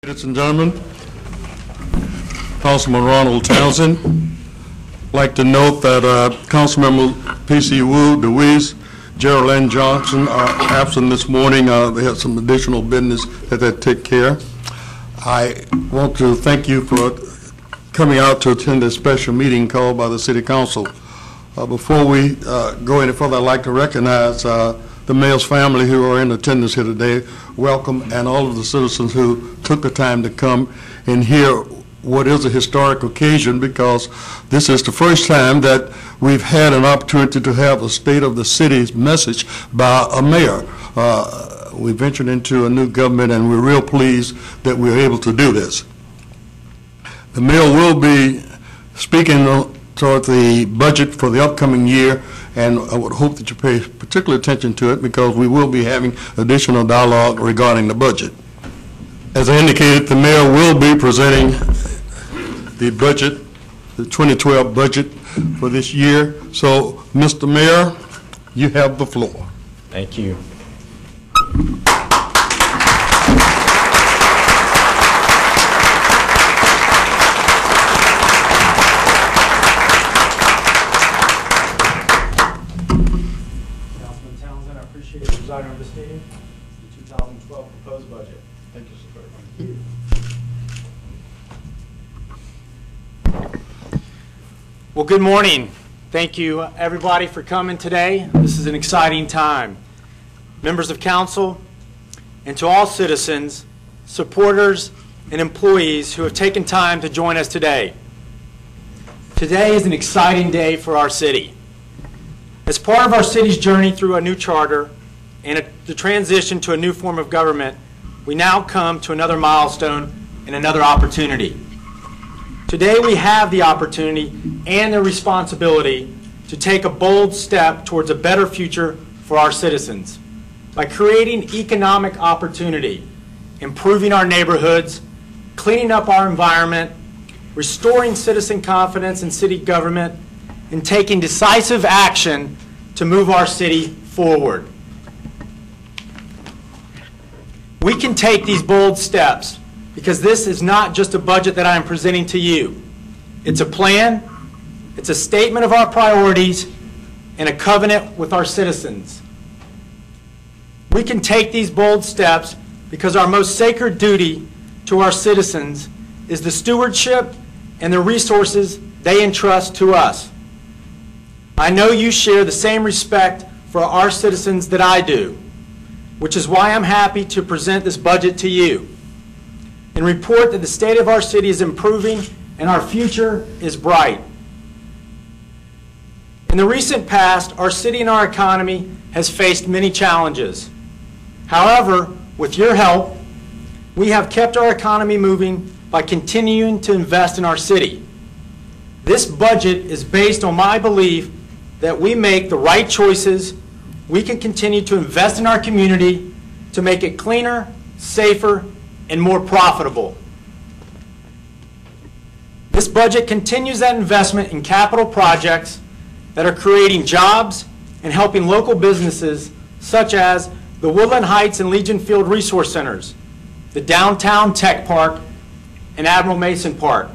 Ladies and gentlemen, Councilman Ronald Townsend. I'd like to note that Councilmember P.C. Wu, DeWeese, Gerald N. Johnson are absent this morning. They had some additional business that they take care. I want to thank you for coming out to attend this special meeting called by the City Council. Before we go any further, I'd like to recognize the mayor's family who are in attendance here today. Welcome, and all of the citizens who took the time to come and hear what is a historic occasion, because this is the first time that we've had an opportunity to have a State of the City's message by a mayor. We ventured into a new government, and we're real pleased that we're able to do this. The mayor will be speaking toward the budget for the upcoming year, and I would hope that you pay particular attention to it, because we will be having additional dialogue regarding the budget. As I indicated, the mayor will be presenting the budget, the 2012 budget for this year. So, Mr. Mayor, you have the floor. Thank you. Presiding over this meeting, the 2012 proposed budget. Thank you, sir. Thank you. Well, good morning. Thank you, everybody, for coming today. This is an exciting time. Members of council, and to all citizens, supporters, and employees who have taken time to join us today. Today is an exciting day for our city. As part of our city's journey through a new charter and the transition to a new form of government, we now come to another milestone and another opportunity. Today we have the opportunity and the responsibility to take a bold step towards a better future for our citizens by creating economic opportunity, improving our neighborhoods, cleaning up our environment, restoring citizen confidence in city government, and taking decisive action to move our city forward. We can take these bold steps because this is not just a budget that I am presenting to you. It's a plan, it's a statement of our priorities, and a covenant with our citizens. We can take these bold steps because our most sacred duty to our citizens is the stewardship and the resources they entrust to us. I know you share the same respect for our citizens that I do, which is why I'm happy to present this budget to you and report that the state of our city is improving and our future is bright. In the recent past, our city and our economy has faced many challenges. However, with your help, we have kept our economy moving by continuing to invest in our city. This budget is based on my belief that we make the right choices. We can continue to invest in our community to make it cleaner, safer, and more profitable. This budget continues that investment in capital projects that are creating jobs and helping local businesses such as the Woodland Heights and Legion Field Resource Centers, the Downtown Tech Park, and Admiral Mason Park,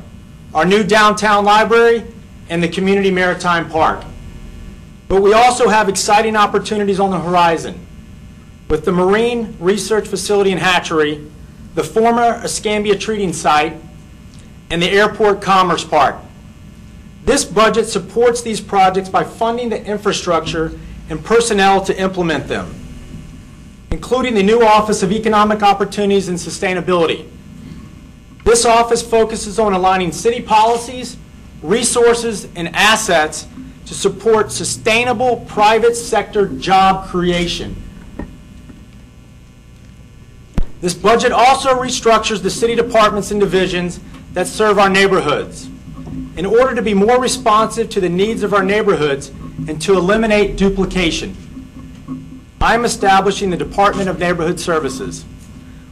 our new downtown library, and the Community Maritime Park. But we also have exciting opportunities on the horizon with the Marine Research Facility and Hatchery, the former Escambia Treating Site, and the Airport Commerce Park. This budget supports these projects by funding the infrastructure and personnel to implement them, including the new Office of Economic Opportunities and Sustainability. This office focuses on aligning city policies, resources, and assets to support sustainable private sector job creation. This budget also restructures the city departments and divisions that serve our neighborhoods in order to be more responsive to the needs of our neighborhoods and to eliminate duplication. I'm establishing the Department of Neighborhood Services,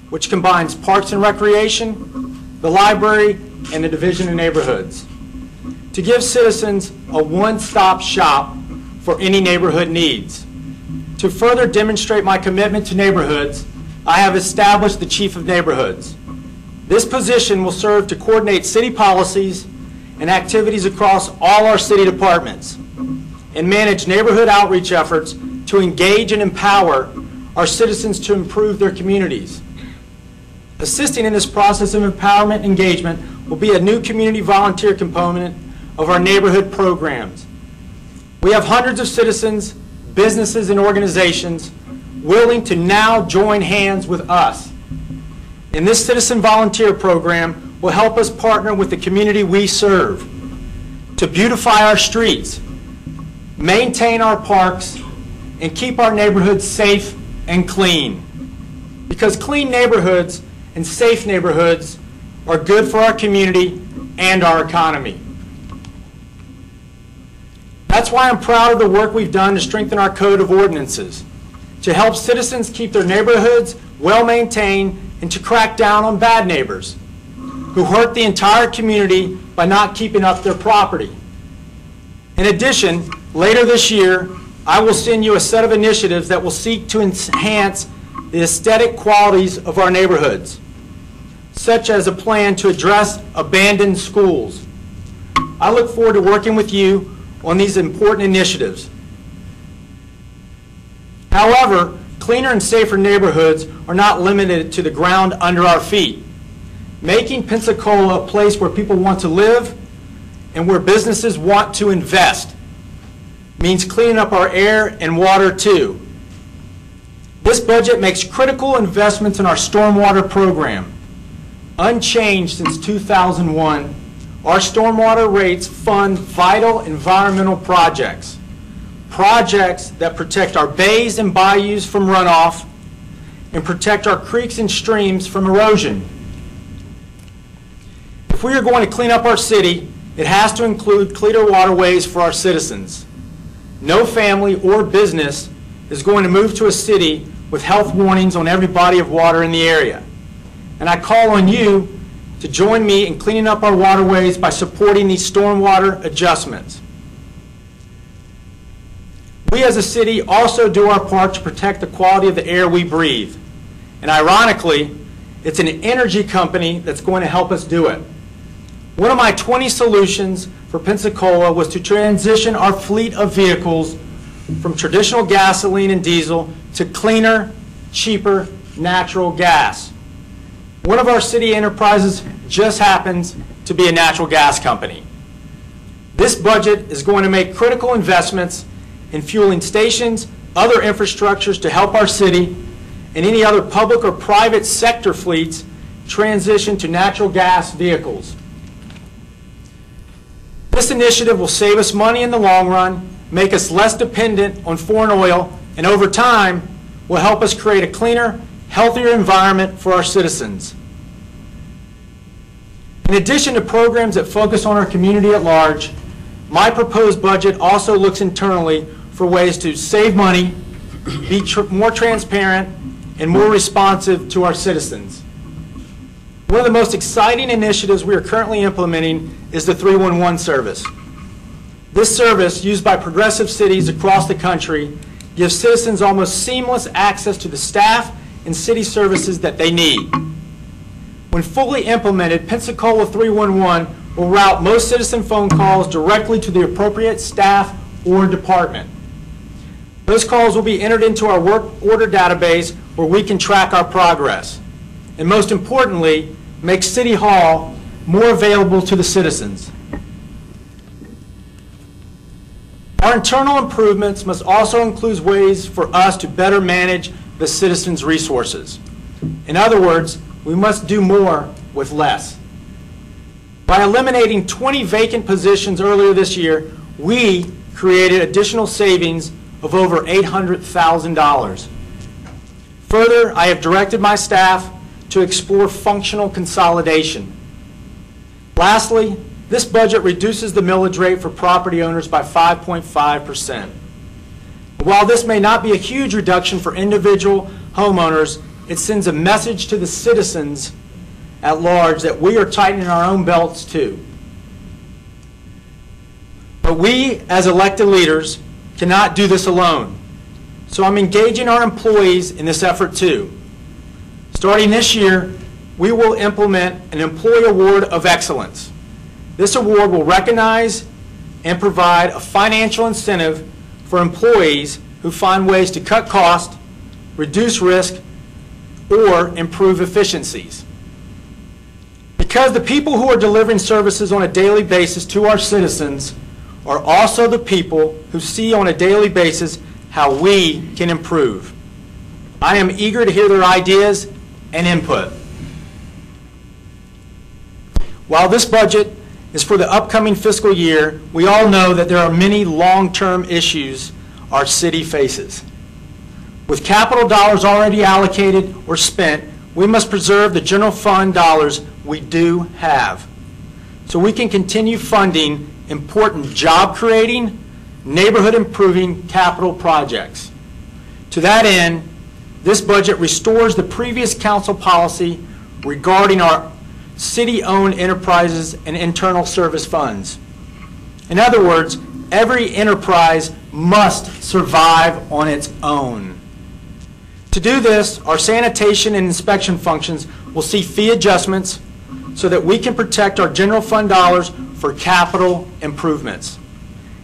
which combines Parks and Recreation, the library, and the Division of Neighborhoods, to give citizens a one-stop shop for any neighborhood needs. To further demonstrate my commitment to neighborhoods, I have established the Chief of Neighborhoods. This position will serve to coordinate city policies and activities across all our city departments and manage neighborhood outreach efforts to engage and empower our citizens to improve their communities. Assisting in this process of empowerment and engagement will be a new community volunteer component of our neighborhood programs. We have hundreds of citizens, businesses, and organizations willing to now join hands with us. And this citizen volunteer program will help us partner with the community we serve to beautify our streets, maintain our parks, and keep our neighborhoods safe and clean. Because clean neighborhoods and safe neighborhoods are good for our community and our economy. That's why I'm proud of the work we've done to strengthen our code of ordinances, to help citizens keep their neighborhoods well-maintained and to crack down on bad neighbors who hurt the entire community by not keeping up their property. In addition, later this year, I will send you a set of initiatives that will seek to enhance the aesthetic qualities of our neighborhoods, such as a plan to address abandoned schools. I look forward to working with you on these important initiatives. However, cleaner and safer neighborhoods are not limited to the ground under our feet. Making Pensacola a place where people want to live and where businesses want to invest means cleaning up our air and water too. This budget makes critical investments in our stormwater program. Unchanged since 2001, our stormwater rates fund vital environmental projects. Projects that protect our bays and bayous from runoff and protect our creeks and streams from erosion. If we are going to clean up our city, it has to include cleaner waterways for our citizens. No family or business is going to move to a city with health warnings on every body of water in the area. And I call on you to join me in cleaning up our waterways by supporting these stormwater adjustments. We as a city also do our part to protect the quality of the air we breathe. And ironically, it's an energy company that's going to help us do it. One of my 20 solutions for Pensacola was to transition our fleet of vehicles from traditional gasoline and diesel to cleaner, cheaper natural gas. One of our city enterprises just happens to be a natural gas company. This budget is going to make critical investments in fueling stations, other infrastructures to help our city, and any other public or private sector fleets transition to natural gas vehicles. This initiative will save us money in the long run, make us less dependent on foreign oil, and over time will help us create a cleaner, healthier environment for our citizens. In addition to programs that focus on our community at large, my proposed budget also looks internally for ways to save money, be more transparent, and more responsive to our citizens. One of the most exciting initiatives we are currently implementing is the 311 service. This service, used by progressive cities across the country, gives citizens almost seamless access to the staff and city services that they need. When fully implemented, Pensacola 311 will route most citizen phone calls directly to the appropriate staff or department. Those calls will be entered into our work order database where we can track our progress. And most importantly, make City Hall more available to the citizens. Our internal improvements must also include ways for us to better manage the citizens' resources. In other words, we must do more with less. By eliminating 20 vacant positions earlier this year, we created additional savings of over $800,000. Further, I have directed my staff to explore functional consolidation. Lastly, this budget reduces the millage rate for property owners by 5.5%. While this may not be a huge reduction for individual homeowners, it sends a message to the citizens at large that we are tightening our own belts too. But we, as elected leaders, cannot do this alone. So I'm engaging our employees in this effort too. Starting this year, we will implement an Employee Award of Excellence. This award will recognize and provide a financial incentive for employees who find ways to cut costs, reduce risk, or improve efficiencies. Because the people who are delivering services on a daily basis to our citizens are also the people who see on a daily basis how we can improve. I am eager to hear their ideas and input. While this budget is for the upcoming fiscal year, we all know that there are many long-term issues our city faces. With capital dollars already allocated or spent, we must preserve the general fund dollars we do have, so we can continue funding important job-creating, neighborhood-improving capital projects. To that end, this budget restores the previous council policy regarding our city-owned enterprises and internal service funds. In other words, every enterprise must survive on its own. To do this, our sanitation and inspection functions will see fee adjustments so that we can protect our general fund dollars for capital improvements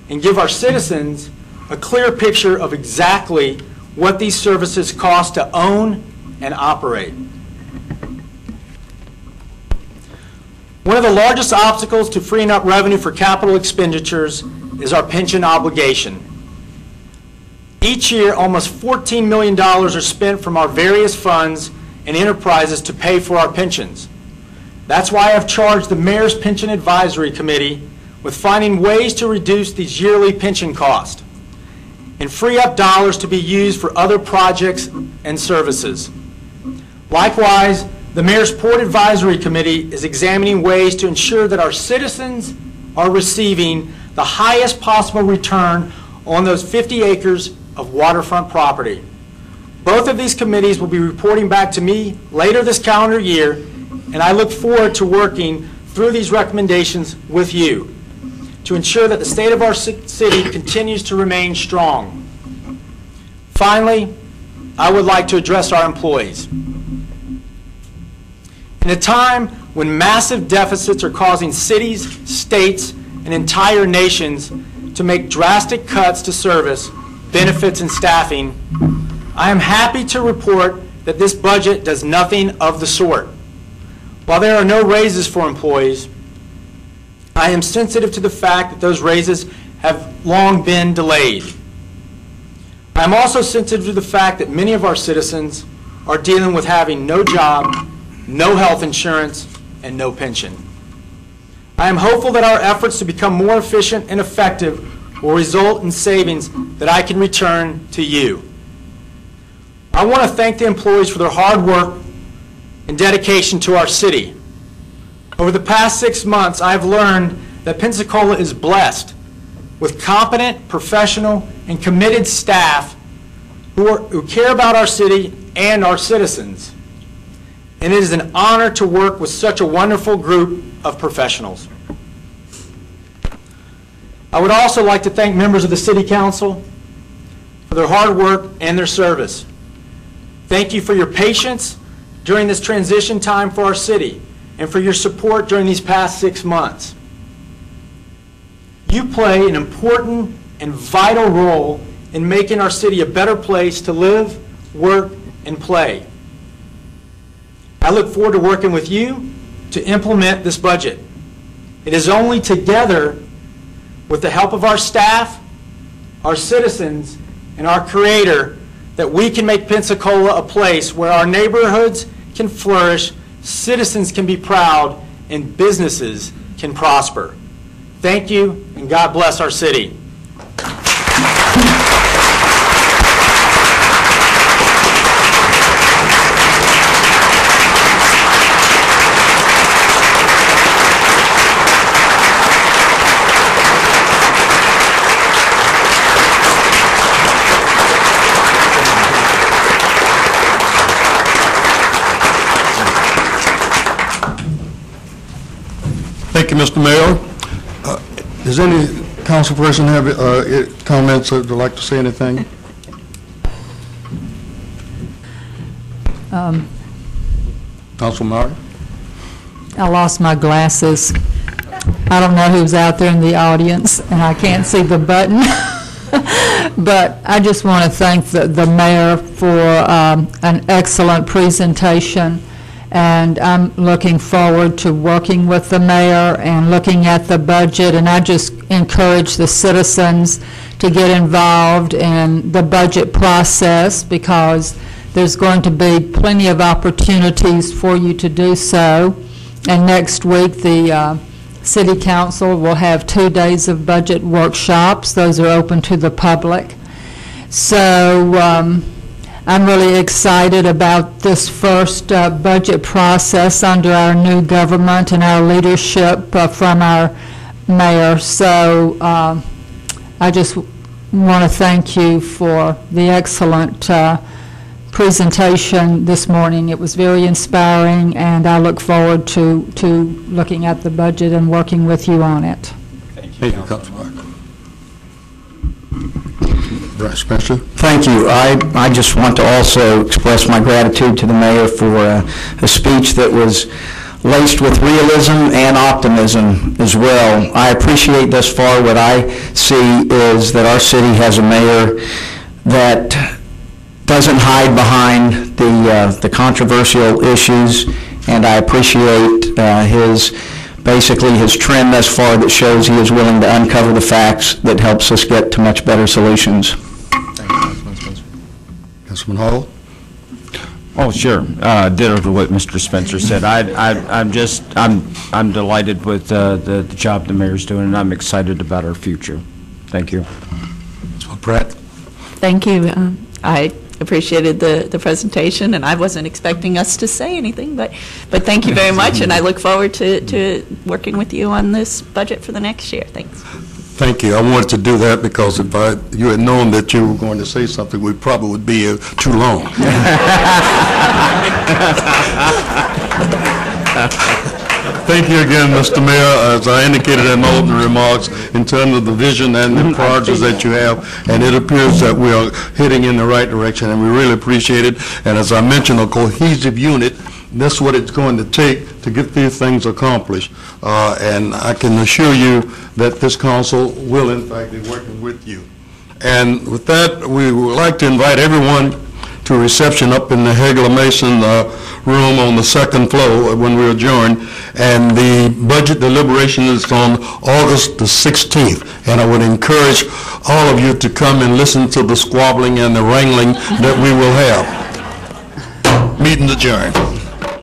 and give our citizens a clear picture of exactly what these services cost to own and operate. One of the largest obstacles to freeing up revenue for capital expenditures is our pension obligation. Each year, almost $14 million are spent from our various funds and enterprises to pay for our pensions. That's why I've charged the Mayor's Pension Advisory Committee with finding ways to reduce these yearly pension costs and free up dollars to be used for other projects and services. Likewise, the Mayor's Port Advisory Committee is examining ways to ensure that our citizens are receiving the highest possible return on those 50 acres of waterfront property. Both of these committees will be reporting back to me later this calendar year, and I look forward to working through these recommendations with you to ensure that the state of our city continues to remain strong. Finally, I would like to address our employees. In a time when massive deficits are causing cities, states, and entire nations to make drastic cuts to service, benefits, and staffing, I am happy to report that this budget does nothing of the sort. While there are no raises for employees, I am sensitive to the fact that those raises have long been delayed. I am also sensitive to the fact that many of our citizens are dealing with having no job, no health insurance, and no pension. I am hopeful that our efforts to become more efficient and effective will result in savings that I can return to you. I want to thank the employees for their hard work and dedication to our city. Over the past 6 months, I've learned that Pensacola is blessed with competent, professional, and committed staff who care about our city and our citizens. And it is an honor to work with such a wonderful group of professionals. I would also like to thank members of the City Council for their hard work and their service. Thank you for your patience during this transition time for our city and for your support during these past 6 months. You play an important and vital role in making our city a better place to live, work, and play. I look forward to working with you to implement this budget. It is only together, with the help of our staff, our citizens, and our Creator, that we can make Pensacola a place where our neighborhoods can flourish, citizens can be proud, and businesses can prosper. Thank you, and God bless our city. Thank you, Mr. Mayor. Does any council person have comments or would like to say anything? Councilman Murray? I lost my glasses. I don't know who's out there in the audience, and I can't see the button. But I just want to thank the mayor for an excellent presentation, and I'm looking forward to working with the mayor and looking at the budget, and I just encourage the citizens to get involved in the budget process, because there's going to be plenty of opportunities for you to do so. And next week, the City Council will have 2 days of budget workshops. Those are open to the public. So I'm really excited about this first budget process under our new government and our leadership from our mayor. So I just want to thank you for the excellent presentation this morning. It was very inspiring, and I look forward to looking at the budget and working with you on it. Thank you, Councilman. Brian Spencer. Thank you. I just want to also express my gratitude to the mayor for a speech that was laced with realism and optimism as well. I appreciate thus far what I see is that our city has a mayor that doesn't hide behind the controversial issues, and I appreciate his trend thus far that shows he is willing to uncover the facts that helps us get to much better solutions. Thank you, Councilman Spencer. Councilman Hall. Oh, sure. Ditto to what Mr. Spencer said. I'm delighted with the job the mayor's doing, and I'm excited about our future. Thank you. Councilman Pratt. Thank you. I appreciated the presentation, and I wasn't expecting us to say anything, but thank you very much, and I look forward to working with you on this budget for the next year. Thanks. Thank you. I wanted to do that because if you had known that you were going to say something, we probably would be here too long. Thank you again, Mr. Mayor. As I indicated in my opening remarks, in terms of the vision and the priorities that you have, and it appears that we are heading in the right direction, and we really appreciate it. And as I mentioned, a cohesive unit, that's what it's going to take to get these things accomplished. And I can assure you that this council will, in fact, be working with you. And with that, we would like to invite everyone to a reception up in the Hagler Mason room on the second floor when we adjourn. And the budget deliberation is on August the 16th. And I would encourage all of you to come and listen to the squabbling and the wrangling that we will have. Meeting adjourned.